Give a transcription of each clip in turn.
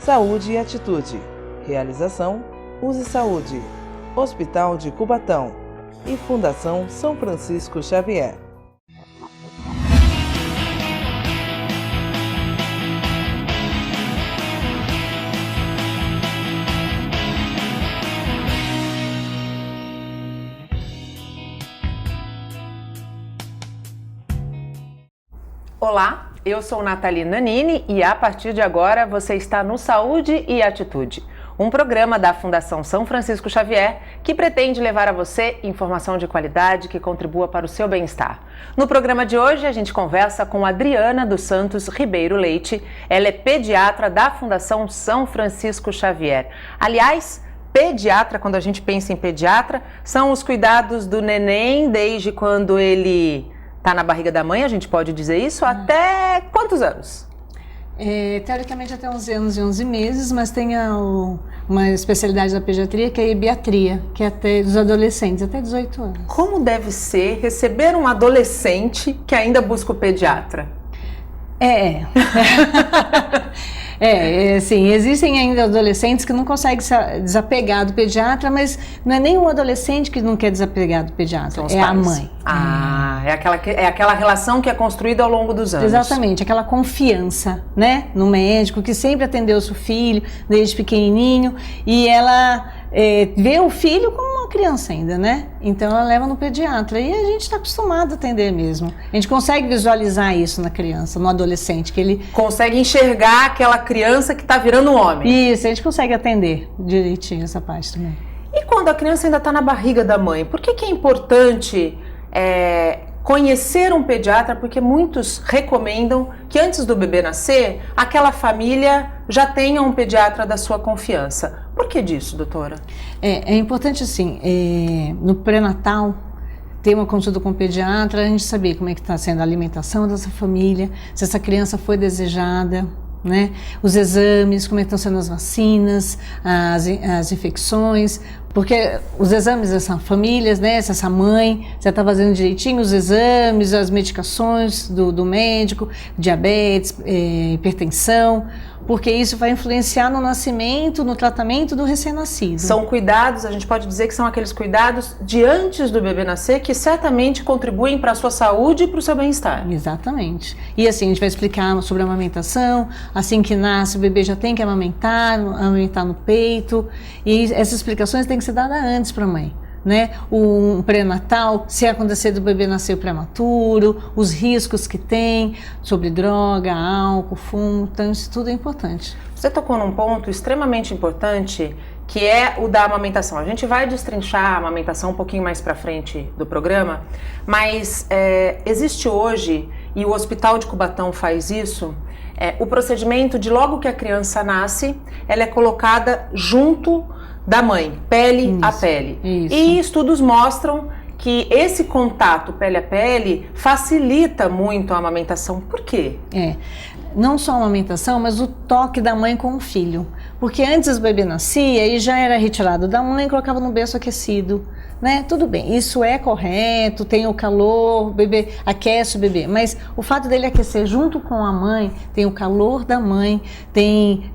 Saúde e Atitude. Realização: Use Saúde, Hospital de Cubatão e Fundação São Francisco Xavier. Olá, eu sou Nathalie Nanini e a partir de agora você está no Saúde e Atitude, um programa da Fundação São Francisco Xavier que pretende levar a você informação de qualidade que contribua para o seu bem-estar. No programa de hoje a gente conversa com Adriana dos Santos Ribeiro Leite, ela é pediatra da Fundação São Francisco Xavier. Aliás, pediatra, quando a gente pensa em pediatra, são os cuidados do neném desde quando ele está na barriga da mãe, a gente pode dizer isso, até quantos anos? Teoricamente até 11 anos e 11 meses, mas tem uma especialidade da pediatria que é a ebiatria, que é até dos adolescentes, até 18 anos. Como deve ser receber um adolescente que ainda busca o pediatra? Sim, existem ainda adolescentes que não conseguem se desapegar do pediatra, mas não é nenhum adolescente que não quer desapegar do pediatra, é a mãe. É aquela relação que é construída ao longo dos anos. Exatamente, aquela confiança, né, no médico que sempre atendeu o seu filho desde pequenininho e ela vê o filho como uma criança ainda, né? Então ela leva no pediatra e a gente está acostumado a atender mesmo. A gente consegue visualizar isso na criança, no adolescente, que ele consegue enxergar aquela criança que está virando um homem. Isso, a gente consegue atender direitinho essa parte também. E quando a criança ainda está na barriga da mãe, por que é importante conhecer um pediatra? Porque muitos recomendam que antes do bebê nascer, aquela família já tenha um pediatra da sua confiança. Por que disso, doutora? É importante, assim, no pré-natal, ter uma consulta com o pediatra, a gente saber como é que está sendo a alimentação dessa família, se essa criança foi desejada, né? Os exames, como é que estão sendo as vacinas, as infecções, porque os exames dessa família, né? Se essa mãe já está fazendo direitinho os exames, as medicações do médico, diabetes, hipertensão, porque isso vai influenciar no nascimento, no tratamento do recém-nascido. São cuidados, a gente pode dizer que são aqueles cuidados de antes do bebê nascer que certamente contribuem para a sua saúde e para o seu bem-estar. Exatamente. E assim, a gente vai explicar sobre a amamentação, assim que nasce o bebê já tem que amamentar no peito, e essas explicações têm que ser dadas antes para a mãe. Né? Um pré-natal, se acontecer do bebê nascer prematuro, os riscos que tem sobre droga, álcool, fumo, então isso tudo é importante. Você tocou num ponto extremamente importante, que é o da amamentação. A gente vai destrinchar a amamentação um pouquinho mais para frente do programa, mas existe hoje, e o Hospital de Cubatão faz isso, o procedimento de logo que a criança nasce, ela é colocada junto da mãe, pele a pele. Isso. E estudos mostram que esse contato pele a pele facilita muito a amamentação. Por quê? Não só a amamentação, mas o toque da mãe com o filho. Porque antes o bebê nascia e já era retirado da mãe e colocava no berço aquecido. Né? Tudo bem, isso é correto, tem o calor, o bebê aquece o bebê, mas o fato dele aquecer junto com a mãe, tem o calor da mãe, tem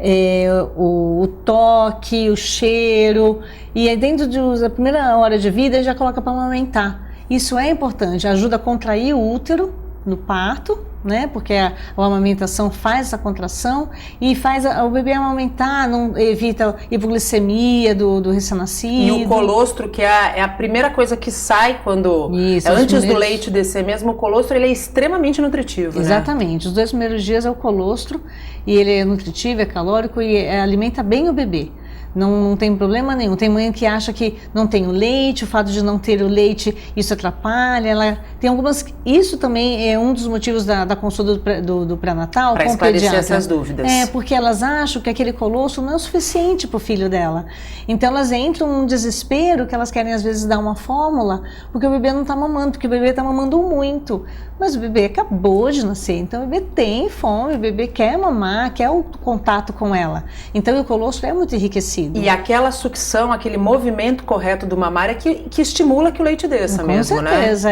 o toque, o cheiro, e aí dentro da primeira hora de vida ele já coloca para amamentar. Isso é importante, ajuda a contrair o útero no parto, né? Porque a amamentação faz essa contração e faz o bebê amamentar, não evita hipoglicemia do recém-nascido. E o colostro, que é a primeira coisa que sai quando antes do leite descer mesmo, o colostro ele é extremamente nutritivo. Exatamente, né? Os 2 primeiros dias é o colostro e ele é nutritivo, é calórico e alimenta bem o bebê. Não tem problema nenhum. Tem mãe que acha que não tem o leite, o fato de não ter o leite, isso atrapalha. Tem algumas. Isso também é um dos motivos da consulta do pré-natal. Para esclarecer essas dúvidas. Porque elas acham que aquele colostro não é o suficiente para o filho dela. Então elas entram num desespero que elas querem às vezes dar uma fórmula, porque o bebê não está mamando, porque o bebê está mamando muito. Mas o bebê acabou de nascer, então o bebê tem fome, o bebê quer mamar, quer o contato com ela. Então o colostro é muito enriquecido. E aquela sucção, aquele movimento correto do mamar é que estimula que o leite desça mesmo, né? Com certeza,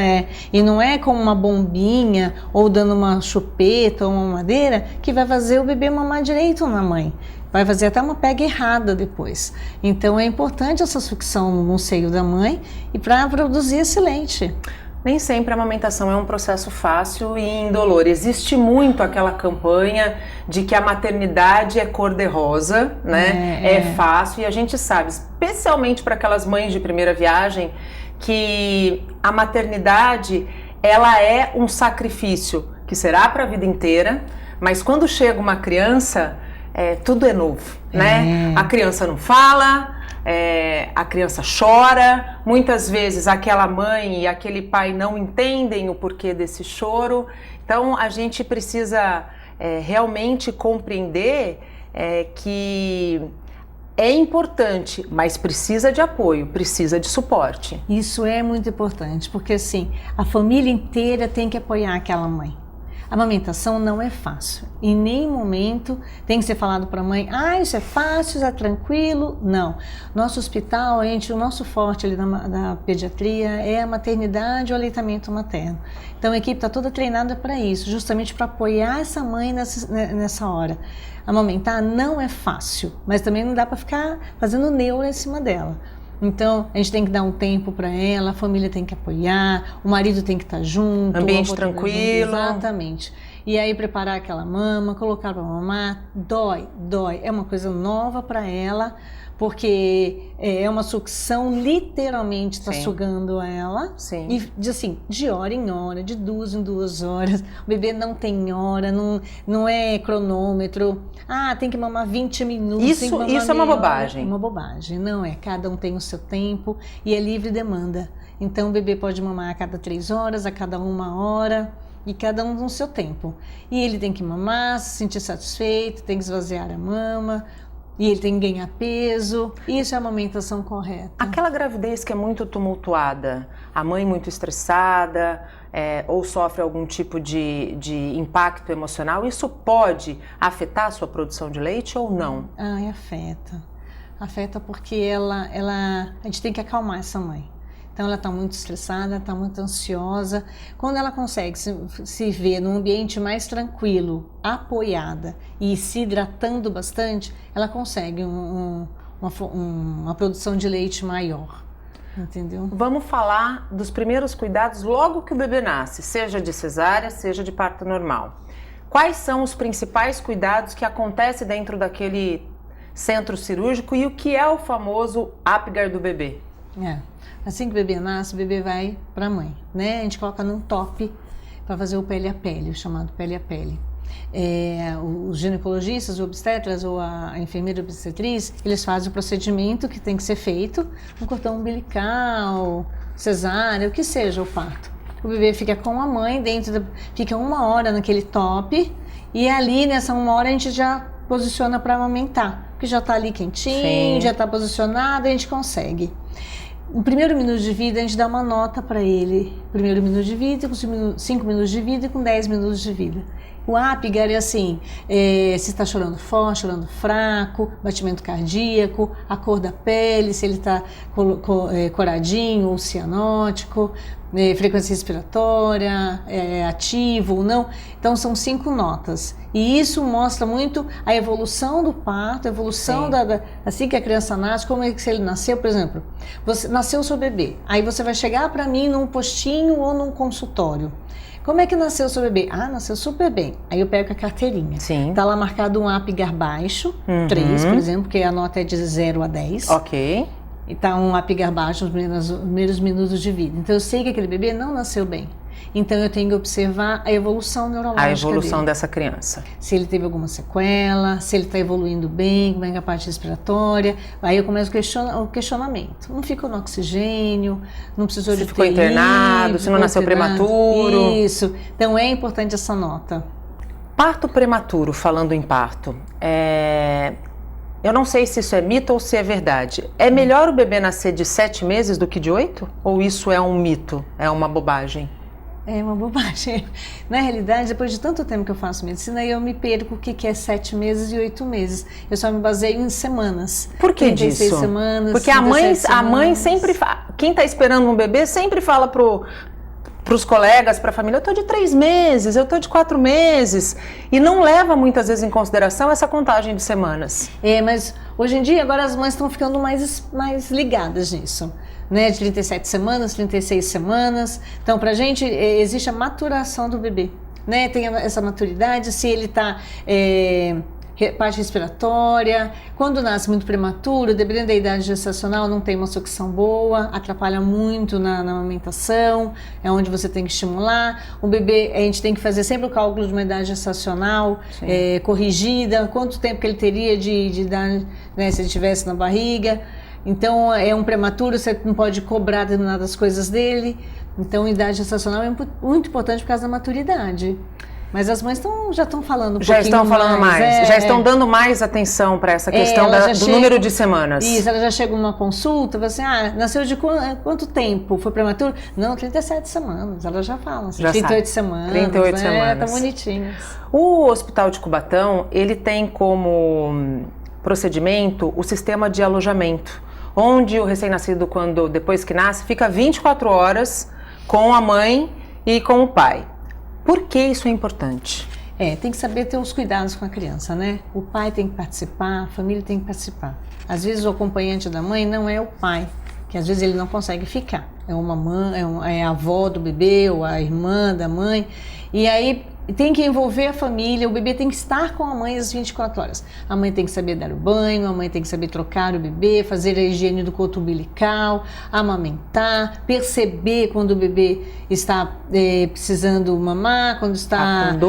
E não é como uma bombinha ou dando uma chupeta ou uma mamadeira que vai fazer o bebê mamar direito na mãe. vai fazer até uma pega errada depois. Então é importante essa sucção no seio da mãe e para produzir esse leite. Nem sempre a amamentação é um processo fácil e indolor. Existe muito aquela campanha de que a maternidade é cor-de-rosa, né? É fácil, e a gente sabe, especialmente para aquelas mães de primeira viagem, que a maternidade, ela é um sacrifício que será para a vida inteira, mas quando chega uma criança, tudo é novo, né? A criança não fala, a criança chora, muitas vezes aquela mãe e aquele pai não entendem o porquê desse choro, então a gente precisa realmente compreender que é importante, mas precisa de apoio, precisa de suporte. Isso é muito importante, porque assim, a família inteira tem que apoiar aquela mãe. A amamentação não é fácil. Em nenhum momento tem que ser falado para a mãe, isso é fácil, isso é tranquilo. Não. Nosso hospital, o nosso forte ali da pediatria é a maternidade e o aleitamento materno. Então a equipe está toda treinada para isso, justamente para apoiar essa mãe nessa hora. Amamentar não é fácil, mas também não dá para ficar fazendo neura em cima dela. Então, a gente tem que dar um tempo para ela, a família tem que apoiar, o marido tem que estar junto. Ambiente tranquilo. Exatamente. E aí, preparar aquela mama, colocar para mamar, dói. É uma coisa nova para ela, porque é uma sucção, literalmente está sugando ela. Sim. E de hora em hora, de 2 em 2 horas. O bebê não tem hora, não é cronômetro. Tem que mamar 20 minutos. Isso é uma bobagem. É uma bobagem, não é. Cada um tem o seu tempo e é livre demanda. Então o bebê pode mamar a cada 3 horas, a cada 1 hora. E cada um no seu tempo. E ele tem que mamar, se sentir satisfeito, tem que esvaziar a mama. E ele tem que ganhar peso. Isso é a amamentação correta. Aquela gravidez que é muito tumultuada, a mãe muito estressada, ou sofre algum tipo de impacto emocional, isso pode afetar a sua produção de leite ou não? Afeta. Afeta porque a gente tem que acalmar essa mãe. Então ela está muito estressada, está muito ansiosa. Quando ela consegue se ver num ambiente mais tranquilo, apoiada e se hidratando bastante, ela consegue uma produção de leite maior. Entendeu? Vamos falar dos primeiros cuidados logo que o bebê nasce, seja de cesárea, seja de parto normal. Quais são os principais cuidados que acontecem dentro daquele centro cirúrgico e o que é o famoso Apgar do bebê? Assim que o bebê nasce, o bebê vai para a mãe, né? A gente coloca num top para fazer o pele a pele, o chamado pele a pele. Os ginecologistas, os obstetras ou a enfermeira obstetriz, eles fazem o procedimento que tem que ser feito, um cordão umbilical, cesárea, o que seja o parto. O bebê fica com a mãe fica 1 hora naquele top e ali nessa 1 hora a gente já posiciona para amamentar, porque já está ali quentinho, já está posicionado, a gente consegue. No primeiro minuto de vida, a gente dá uma nota para ele. Primeiro minuto de vida, com 5 minutos de vida e com 10 minutos de vida. O Apgar é assim, se está chorando forte, chorando fraco, batimento cardíaco, a cor da pele, se ele está coradinho ou cianótico, frequência respiratória, ativo ou não. Então são 5 notas. E isso mostra muito a evolução do parto, a evolução assim que a criança nasce, como é que se ele nasceu, por exemplo, nasceu o seu bebê, aí você vai chegar para mim num postinho ou num consultório. Como é que nasceu o seu bebê? Nasceu super bem. Aí eu pego a carteirinha. Sim. Tá lá marcado um Apgar baixo, 3, por exemplo, porque a nota é de 0 a 10. Ok. E tá um Apgar baixo nos primeiros minutos de vida. Então eu sei que aquele bebê não nasceu bem. Então eu tenho que observar a evolução neurológica dele. A evolução dessa criança. Se ele teve alguma sequela, se ele está evoluindo bem, como é que é a parte respiratória. Aí eu começo o questionamento. Não ficou no oxigênio, não precisou de UTI. Se ficou internado, se não nasceu prematuro. Isso. Então é importante essa nota. Parto prematuro, falando em parto. Eu não sei se isso é mito ou se é verdade. É melhor o bebê nascer de 7 meses do que de 8? Ou isso é um mito? É uma bobagem? É uma bobagem. Na realidade, depois de tanto tempo que eu faço medicina, eu me perco o que é 7 meses e 8 meses. Eu só me baseio em semanas. Por que 36 disso? Semanas, porque a mãe sempre fala, quem está esperando um bebê sempre fala pro para os colegas, para a família, eu estou de 3 meses, eu estou de 4 meses, e não leva muitas vezes em consideração essa contagem de semanas. Mas hoje em dia, agora as mães estão ficando mais ligadas nisso, né? De 37 semanas, 36 semanas. Então, pra gente, existe a maturação do bebê, né? Tem essa maturidade, se ele está... parte respiratória, quando nasce muito prematuro, dependendo da idade gestacional, não tem uma sucção boa, atrapalha muito na amamentação, é onde você tem que estimular. O bebê, a gente tem que fazer sempre o cálculo de uma idade gestacional corrigida, quanto tempo que ele teria de idade, né, se ele estivesse na barriga. Então, é um prematuro, você não pode cobrar determinadas coisas dele. Então, a idade gestacional é muito importante por causa da maturidade. Mas as mães já estão falando um já pouquinho estão falando mais, já estão dando mais atenção para essa questão do número de semanas. Isso, ela já chega numa consulta, fala assim, nasceu de quanto tempo? Foi prematuro? Não, 37 semanas, ela já fala, assim, já 38 sabe. Semanas. 38 semanas. Tá bonitinhas. O Hospital de Cubatão, ele tem como procedimento o sistema de alojamento, onde o recém-nascido, depois que nasce, fica 24 horas com a mãe e com o pai. Por que isso é importante? Tem que saber ter os cuidados com a criança, né? O pai tem que participar, a família tem que participar. Às vezes o acompanhante da mãe não é o pai, que às vezes ele não consegue ficar. É uma mãe, é a avó do bebê ou a irmã da mãe. E aí tem que envolver a família, o bebê tem que estar com a mãe às 24 horas. A mãe tem que saber dar o banho, a mãe tem que saber trocar o bebê, fazer a higiene do coto umbilical, amamentar, perceber quando o bebê está precisando mamar, quando está com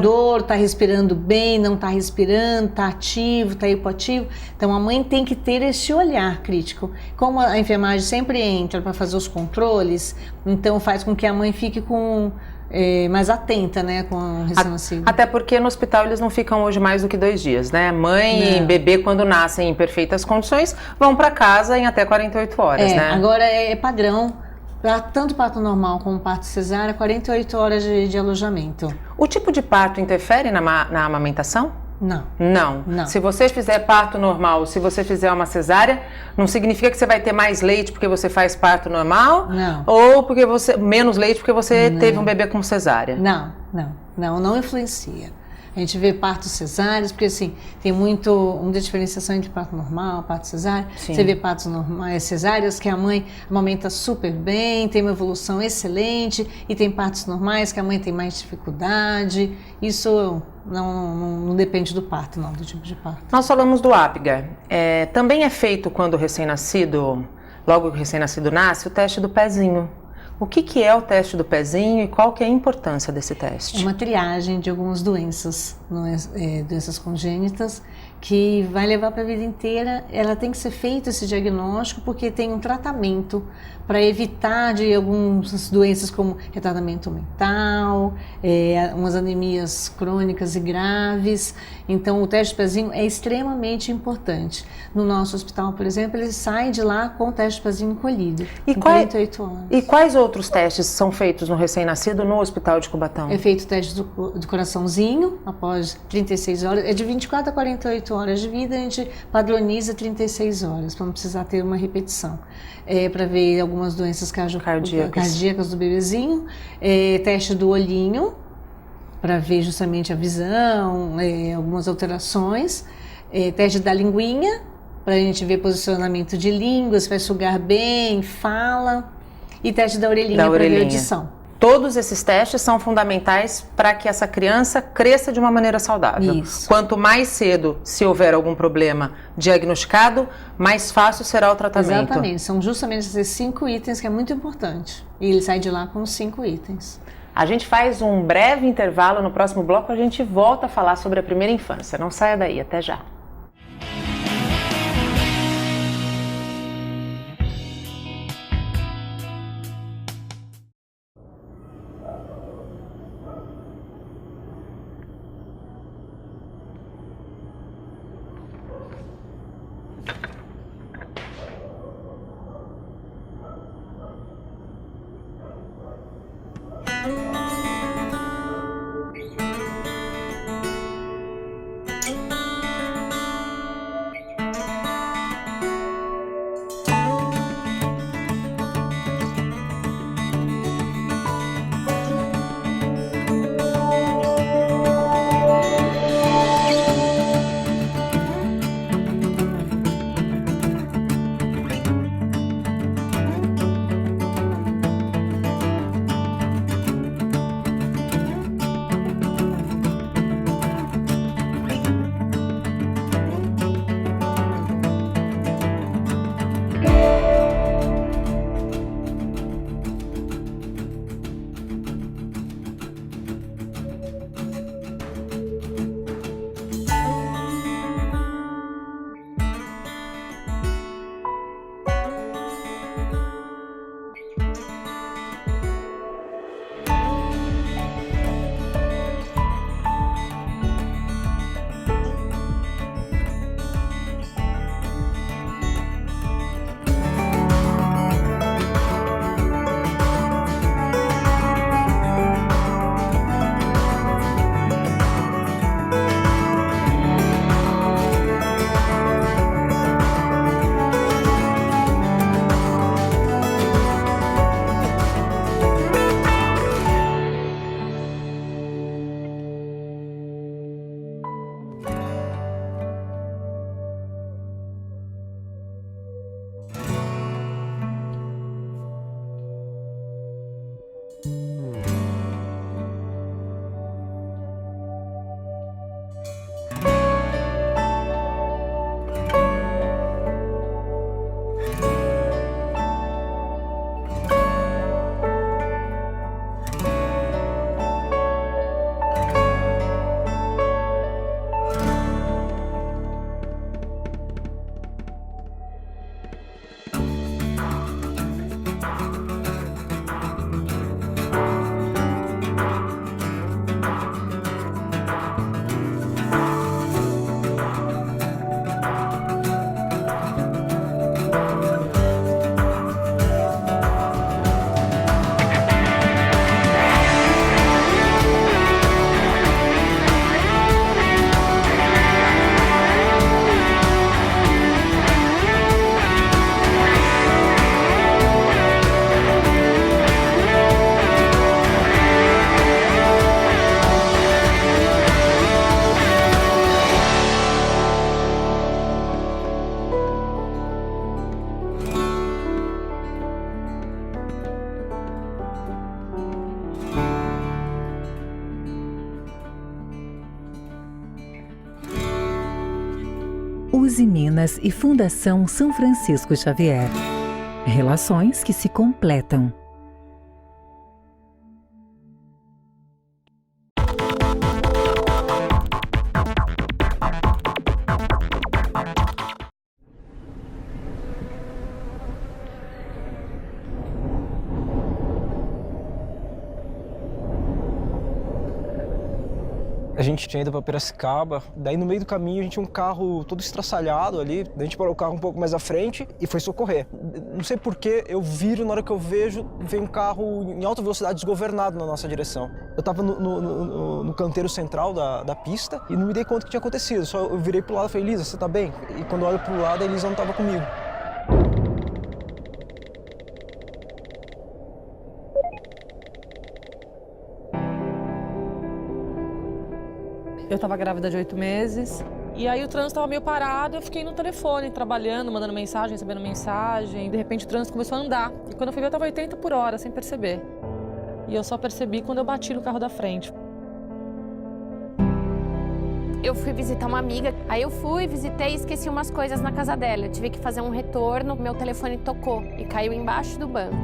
dor, está respirando bem, não está respirando, está ativo, está hipoativo. Então a mãe tem que ter esse olhar crítico. Como a enfermagem sempre entra para fazer os controles, então faz com que a mãe fique mais atenta, né, com o recém-nascido. Até porque no hospital eles não ficam hoje mais do que 2 dias, né? Mãe e bebê, quando nascem em perfeitas condições, vão para casa em até 48 horas, né? Agora é padrão, para tanto parto normal como parto cesárea, 48 horas de alojamento. O tipo de parto interfere na amamentação? Não. Se você fizer parto normal, se você fizer uma cesárea, não significa que você vai ter mais leite porque você faz parto normal? Não. Ou porque menos leite porque você teve um bebê com cesárea? Não influencia. A gente vê partos cesáreos, porque assim, tem muita diferenciação entre parto normal, parto cesárea. Sim. Você vê partos cesáreas que a mãe amamenta super bem, tem uma evolução excelente, e tem partos normais que a mãe tem mais dificuldade. Isso não depende do parto, não, do tipo de parto. Nós falamos do Apgar. Também é feito quando o recém-nascido, logo que o recém-nascido nasce, o teste do pezinho. O que é o teste do pezinho e qual que é a importância desse teste? É uma triagem de algumas doenças, doenças congênitas, que vai levar para a vida inteira. Ela tem que ser feito esse diagnóstico porque tem um tratamento para evitar de algumas doenças como retardamento mental, umas anemias crônicas e graves. Então o teste do pezinho é extremamente importante. No nosso hospital, por exemplo, ele sai de lá com o teste do pezinho colhido, em 48 horas. E quais outros testes são feitos no recém-nascido no Hospital de Cubatão? É feito o teste do coraçãozinho após 36 horas, é de 24 a 48 horas de vida, a gente padroniza 36 horas, para não precisar ter uma repetição. Para ver algumas doenças cardíacas do bebezinho, teste do olhinho, para ver justamente a visão, algumas alterações, teste da linguinha, para a gente ver posicionamento de língua, se vai sugar bem, fala, e teste da orelhinha para ver a audição. Todos esses testes são fundamentais para que essa criança cresça de uma maneira saudável. Isso. Quanto mais cedo, se houver algum problema diagnosticado, mais fácil será o tratamento. Exatamente, são justamente esses 5 itens que é muito importante. E ele sai de lá com os 5 itens. A gente faz um breve intervalo, no próximo bloco a gente volta a falar sobre a primeira infância. Não saia daí, até já. Usiminas e Fundação São Francisco Xavier. Relações que se completam. A gente tinha ido para Piracicaba, daí no meio do caminho a gente tinha um carro todo estraçalhado ali, daí a gente parou o carro um pouco mais à frente e foi socorrer. Não sei porquê, eu viro, na hora que eu vejo, veio um carro em alta velocidade desgovernado na nossa direção. Eu estava no canteiro central da pista e não me dei conta do que tinha acontecido, só eu virei pro lado e falei, Elisa, você tá bem? E quando eu olho pro lado, a Elisa não estava comigo. Eu estava grávida de 8 meses e aí o trânsito estava meio parado, eu fiquei no telefone, trabalhando, mandando mensagem, recebendo mensagem. De repente o trânsito começou a andar e quando eu fui ver eu estava 80 por hora, sem perceber. E eu só percebi quando eu bati no carro da frente. Eu fui visitar uma amiga, aí eu fui, visitei e esqueci umas coisas na casa dela. Eu tive que fazer um retorno, meu telefone tocou e caiu embaixo do banco.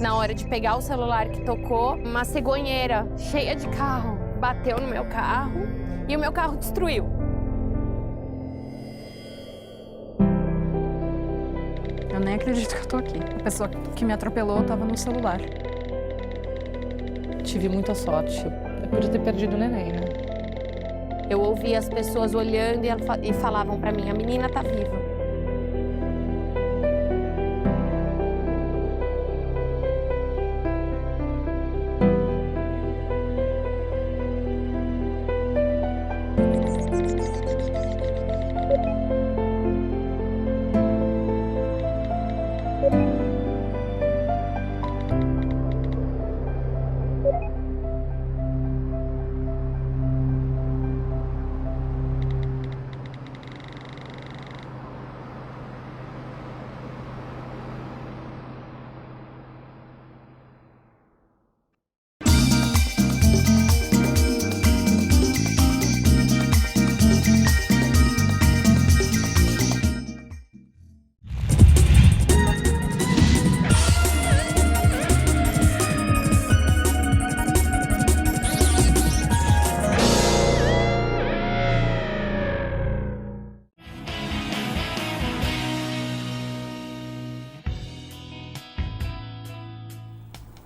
Na hora de pegar o celular que tocou, uma cegonheira cheia de carro bateu no meu carro. E o meu carro destruiu. Eu nem acredito que eu tô aqui. A pessoa que me atropelou estava no celular. Tive muita sorte. Eu podia ter perdido o neném, né? Eu ouvi as pessoas olhando e falavam pra mim, a menina tá viva.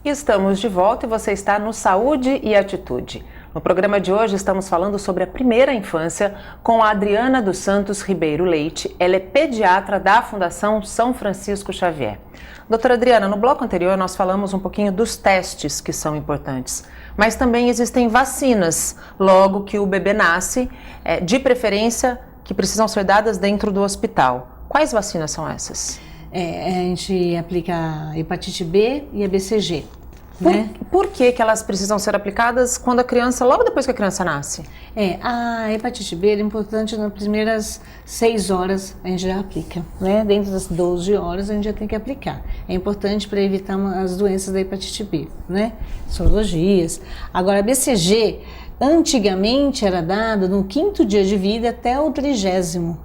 Estamos de volta e você está no Saúde e Atitude. No programa de hoje estamos falando sobre a primeira infância com a Adriana dos Santos Ribeiro Leite. Ela é pediatra da Fundação São Francisco Xavier. Doutora Adriana, no bloco anterior nós falamos um pouquinho dos testes que são importantes, mas também existem vacinas logo que o bebê nasce, de preferência que precisam ser dadas dentro do hospital. Quais vacinas são essas? A gente aplica a hepatite B e a BCG. Por que elas precisam ser aplicadas quando a criança, logo depois que a criança nasce? A hepatite B é importante nas primeiras 6 horas a gente já aplica, né? Dentro das 12 horas a gente já tem que aplicar. É importante para evitar as doenças da hepatite B, né? Sorologias. Agora a BCG antigamente era dada no 5º dia de vida até o 30º.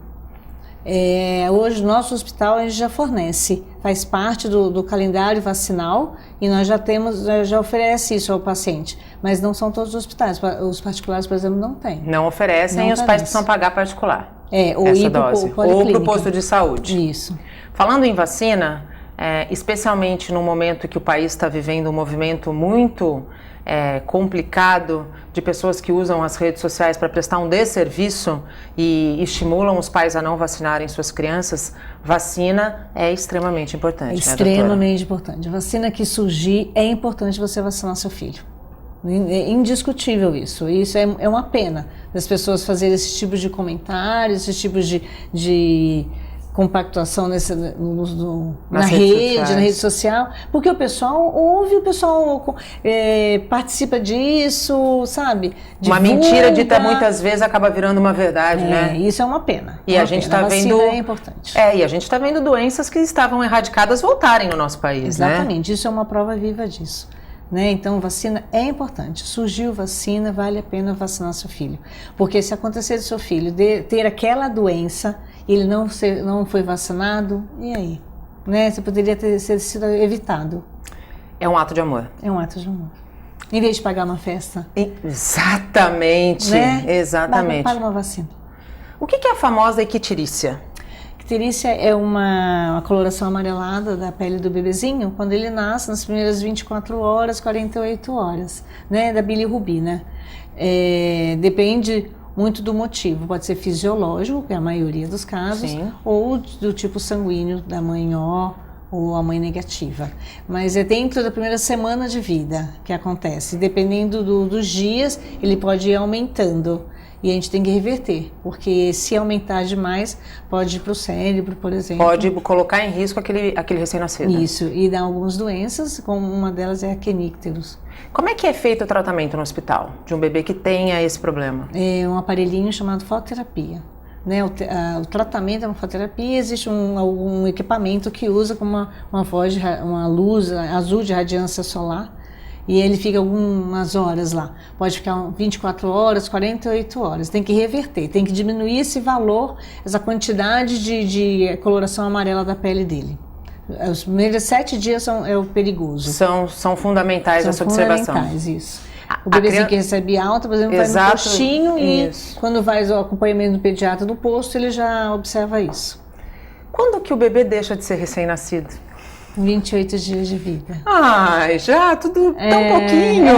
Hoje o nosso hospital a gente já fornece, faz parte do calendário vacinal e nós já oferece isso ao paciente, mas não são todos os hospitais, os particulares, por exemplo, não tem. Não oferecem e os pais precisam pagar particular. Ou ir para o posto de saúde. Isso. Falando em vacina, especialmente no momento que o país está vivendo um movimento muito complicado de pessoas que usam as redes sociais para prestar um desserviço e estimulam os pais a não vacinarem suas crianças, vacina é extremamente importante. Extremamente importante. A vacina que surgir, é importante você vacinar seu filho. É indiscutível isso. Isso é uma pena das pessoas fazerem esse tipo de comentários, esse tipo de compactuação na rede social, porque o pessoal ouve, o pessoal participa disso, sabe? Uma mentira dita muitas vezes acaba virando uma verdade, né? Isso é uma pena. E a gente está vendo. É importante. E a gente está vendo doenças que estavam erradicadas voltarem no nosso país, Exatamente, né? Isso é uma prova viva disso. Então, vacina é importante. Surgiu vacina, vale a pena vacinar seu filho. Porque se acontecer do seu filho ter aquela doença ele não foi vacinado, e aí? Né? Você poderia ter sido evitado. É um ato de amor. É um ato de amor. Em vez de pagar uma festa. Exatamente, Né? exatamente. Paga uma vacina. O que é a famosa icterícia? Icterícia é uma coloração amarelada da pele do bebezinho quando ele nasce nas primeiras 24 horas, 48 horas, né, da bilirrubina. Depende muito do motivo, pode ser fisiológico, que é a maioria dos casos, Sim. ou do tipo sanguíneo da mãe O ou a mãe negativa. Mas é dentro da primeira semana de vida que acontece. Dependendo dos dias, ele pode ir aumentando. E a gente tem que reverter, porque se aumentar demais, pode ir para o cérebro, por exemplo. Pode colocar em risco aquele recém-nascido. Isso, e dá algumas doenças, como uma delas é a quenícteros. Como é que é feito o tratamento no hospital de um bebê que tenha esse problema? É um aparelhinho chamado fototerapia. Né? O tratamento é uma fototerapia, existe um equipamento que usa como uma luz azul de radiância solar, e ele fica algumas horas lá. Pode ficar 24 horas, 48 horas. Tem que reverter, tem que diminuir esse valor, essa quantidade de coloração amarela da pele dele. Os primeiros 7 dias é o perigoso. São fundamentais essa observação. São fundamentais, isso. O bebezinho que recebe alta, por exemplo, vai no postinho e quando vai o acompanhamento do pediatra do posto, ele já observa isso. Quando que o bebê deixa de ser recém-nascido? 28 dias de vida. Ai, já tudo tão pouquinho.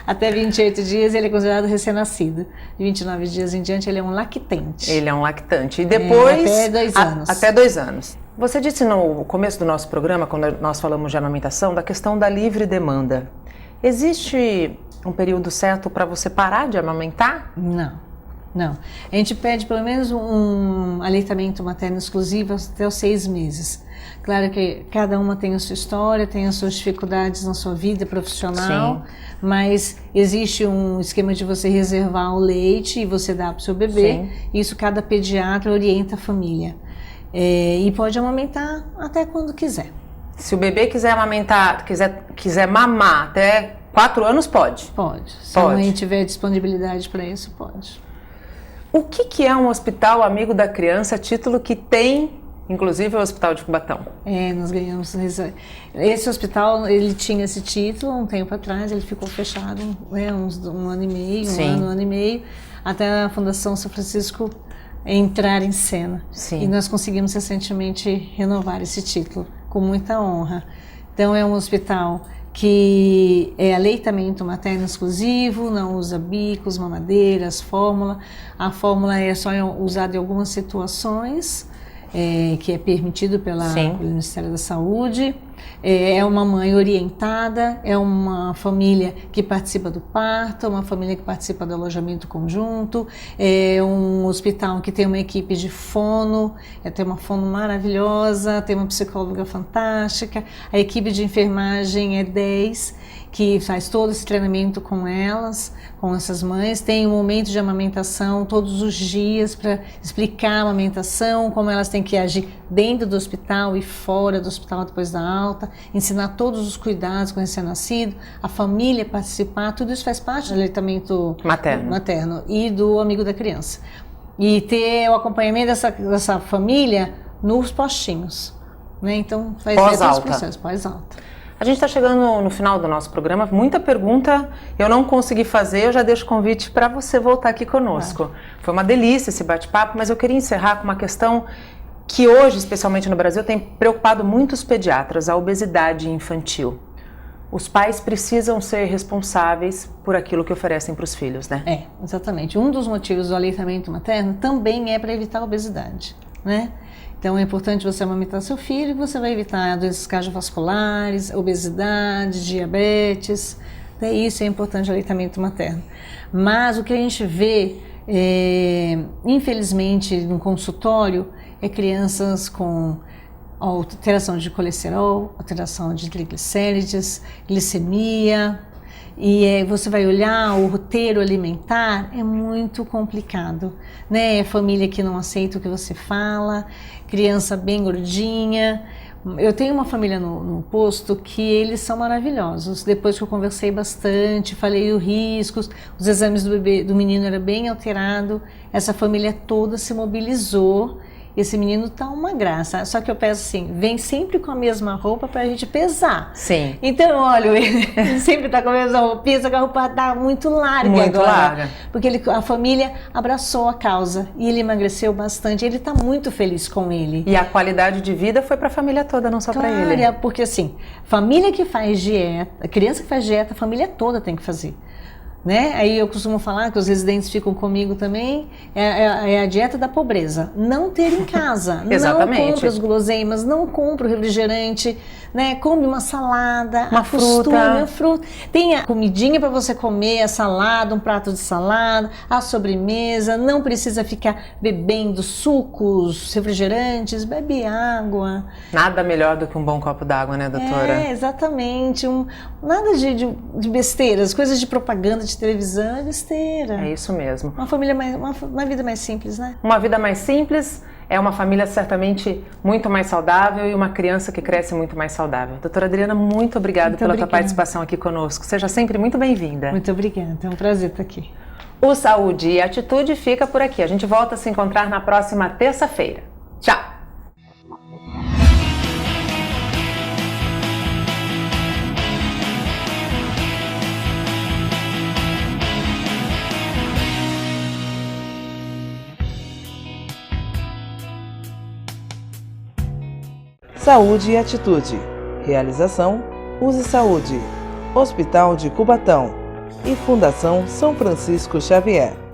Até 28 dias ele é considerado recém-nascido. De 29 dias em diante ele é um lactente. Ele é um lactante. E depois... até 2 anos. Até 2 anos. Você disse no começo do nosso programa, quando nós falamos de amamentação, da questão da livre demanda. Existe um período certo para você parar de amamentar? Não. A gente pede pelo menos um aleitamento materno exclusivo até os 6 meses. Claro que cada uma tem a sua história, tem as suas dificuldades na sua vida profissional, Sim. mas existe um esquema de você reservar o leite e você dar para o seu bebê. Sim. Isso cada pediatra orienta a família. E pode amamentar até quando quiser. Se o bebê quiser amamentar, quiser mamar até 4 anos, pode? Pode. Se a mãe tiver disponibilidade para isso, pode. O que é um hospital amigo da criança, título que tem, inclusive, o Hospital de Cubatão? Nós ganhamos. Esse hospital, ele tinha esse título um tempo atrás, ele ficou fechado, né, um ano e meio, Sim. um ano e meio, até a Fundação São Francisco entrar em cena. Sim. E nós conseguimos recentemente renovar esse título, com muita honra. Então é um hospital que é aleitamento materno exclusivo, não usa bicos, mamadeiras, fórmula. A fórmula é só usada em algumas situações, que é permitido pelo Ministério da Saúde. É uma mãe orientada, é uma família que participa do parto, é uma família que participa do alojamento conjunto, é um hospital que tem uma equipe de fono, tem uma fono maravilhosa, tem uma psicóloga fantástica, a equipe de enfermagem é 10, que faz todo esse treinamento com elas, com essas mães, tem um momento de amamentação todos os dias para explicar a amamentação, como elas têm que agir dentro do hospital e fora do hospital depois da alta, ensinar todos os cuidados com o recém-nascido, a família participar, tudo isso faz parte do aleitamento materno e do amigo da criança. E ter o acompanhamento dessa família nos postinhos, né? Então faz todos os processos pós-alta. A gente está chegando no final do nosso programa, muita pergunta eu não consegui fazer, eu já deixo o convite para você voltar aqui conosco. Foi uma delícia esse bate-papo, mas eu queria encerrar com uma questão que hoje, especialmente no Brasil, tem preocupado muitos pediatras, a obesidade infantil. Os pais precisam ser responsáveis por aquilo que oferecem para os filhos, né? Exatamente. Um dos motivos do aleitamento materno também é para evitar a obesidade, né? Então é importante você amamentar seu filho, você vai evitar doenças cardiovasculares, obesidade, diabetes. Isso é importante o aleitamento materno. Mas o que a gente vê, infelizmente, no consultório, é crianças com alteração de colesterol, alteração de triglicérides, glicemia. E você vai olhar o roteiro alimentar, é muito complicado, né? É família que não aceita o que você fala, criança bem gordinha, Eu tenho uma família no posto que eles são maravilhosos. Depois que eu conversei bastante, falei os riscos, os exames do menino eram bem alterados, essa família toda se mobilizou. Esse menino tá uma graça. Só que eu peço assim, vem sempre com a mesma roupa pra gente pesar. Sim. Então, olha, ele sempre tá com a mesma roupinha, só que a roupa tá muito larga muito agora. Larga. Porque a família abraçou a causa e ele emagreceu bastante. Ele tá muito feliz com ele. E a qualidade de vida foi pra família toda, não só pra ele. Claro, porque assim, família que faz dieta, a criança que faz dieta, a família toda tem que fazer. Né? Aí eu costumo falar que os residentes ficam comigo também, é a dieta da pobreza. Não ter em casa. Exatamente. Não compre as guloseimas, não compre o refrigerante, né? Come uma salada, uma fruta. Tem a comidinha para você comer, a salada, um prato de salada, a sobremesa. Não precisa ficar bebendo sucos, refrigerantes, bebe água. Nada melhor do que um bom copo d'água, né, doutora? É, exatamente. Nada de besteiras, coisas de propaganda de televisão é besteira. É isso mesmo. Uma família uma vida mais simples, né? Uma vida mais simples é uma família certamente muito mais saudável e uma criança que cresce muito mais saudável. Doutora Adriana, muito obrigada pela tua participação aqui conosco. Seja sempre muito bem-vinda. Muito obrigada, é um prazer estar aqui. O Saúde e Atitude fica por aqui. A gente volta a se encontrar na próxima terça-feira. Tchau! Saúde e Atitude. Realização: Use Saúde, Hospital de Cubatão e Fundação São Francisco Xavier.